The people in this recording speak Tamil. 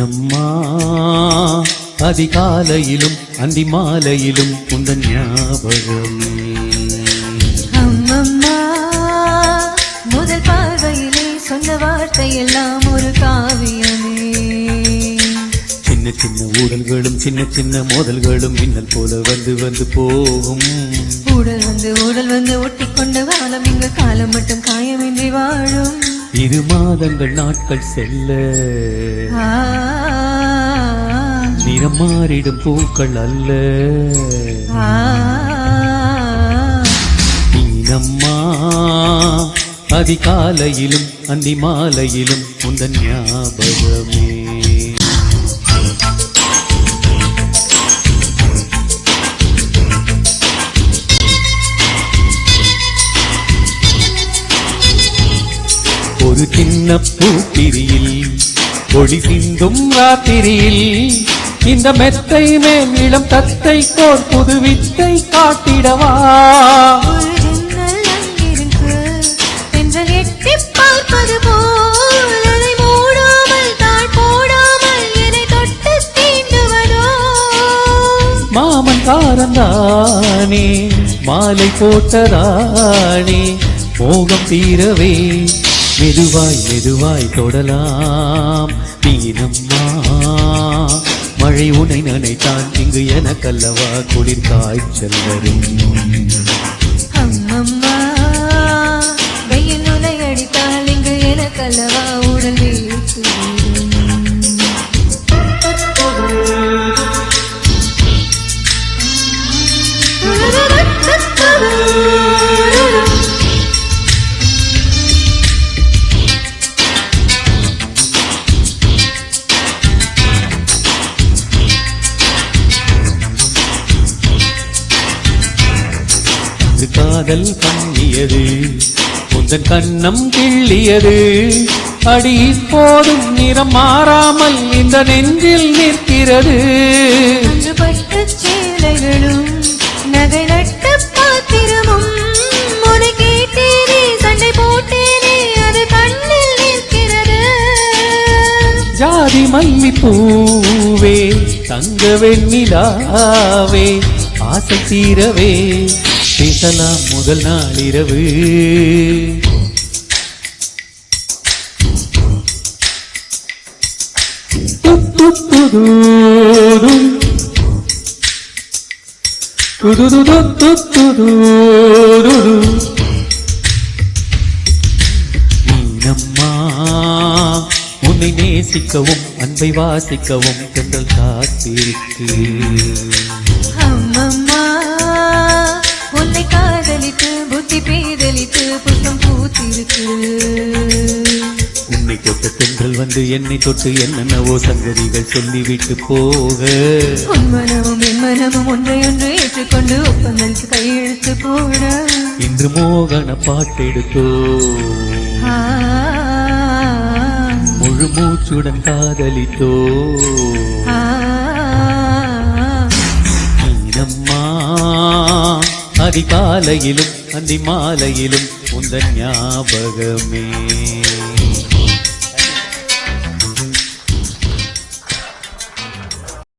நீனம்மா அதிகாலையிலும் அந்தி மாலையிலும் உந்தன் ஞாபகமே. அம்மம்மா முதல் பார்வையிலே சொன்ன வார்த்தை எல்லாம் ஒரு காவியமே. சின்ன சின்ன ஊடல்களும் சின்ன சின்ன மோதல்களும் மின்னல் போல வந்து வந்து போகும். ஊடல் வந்து ஒட்டிக்கொண்ட வாழம் இங்கு காலம் மட்டும் காயமின்றி வாழும். இது மாதங்கள் நாட்கள் செல்ல நிறம் மாறிடும் பூக்கள் அல்ல. நீனம்மா அதிகாலையிலும் அந்தி மாலையிலும் உந்தன் ஞாபகமே. ஒரு சின்ன பூத்திரியில் ஒளி சிந்தும் ராத்திரியில் இந்த மெத்தை மேல் இளம் தத்தை கோர் புது வித்தை காட்டிடவா. மாமன் காரந்தானே மாலை போட்டதானே மோகம் தீரவே மெதுவாய் மெதுவாய் தொடலாம். நீனம்மா மழை உனை நினைத்தான் இங்கு எனக்கல்லவா குளிர் காய்ச்சல் வரும். அம்மம்மா வெயில் நுலை அடித்தால் இங்கு எனக்கல்லவா உடல் வீட்டு. காதல் பண்ணியது உந்தன் கண்ணம் கிள்ளியது. அடி போதும் நிறம் மாறாமல் இந்த நெஞ்சில் நிற்கிறது. பட்டு சேலைகளும் நகை நட்டு பாத்திரமும் உன்னை கேட்டேனே சண்டை போட்டேனே அது கண்ணில் நிற்கிறது. ஜாதி மல்லி பூவே தங்க வெண்ணிலாவே ஆசை தீரவே பேசலாம் முதல் நாள் இரவு. நீனம்மா உன்னை நேசிக்கவும் அன்பை வாசிக்கவும் தென்றல் காத்திருக்கு. அம்மம்மா உன்னை காதலித்து புத்தி பேதலித்து புஷ்பம் பூத்திருக்கு. உன்னை தொட்ட தென்றல் வந்து என்னை தொட்டு என்னென்னவோ சங்கதிகள் சொல்லிவிட்டு போக உன் மனமும் என் மனமும் ஒன்றையொன்று ஏற்றுக்கொண்டு ஒப்பந்தலுக்கு கையெழுத்து போட இன்று மோகன பாட்டெடுத்தோ முழு மூச்சுடன் காதலித்தோ. நீனம்மா அதிகாலையிலும் அந்தி மாலையிலும் உந்தன் ஞாபகமே.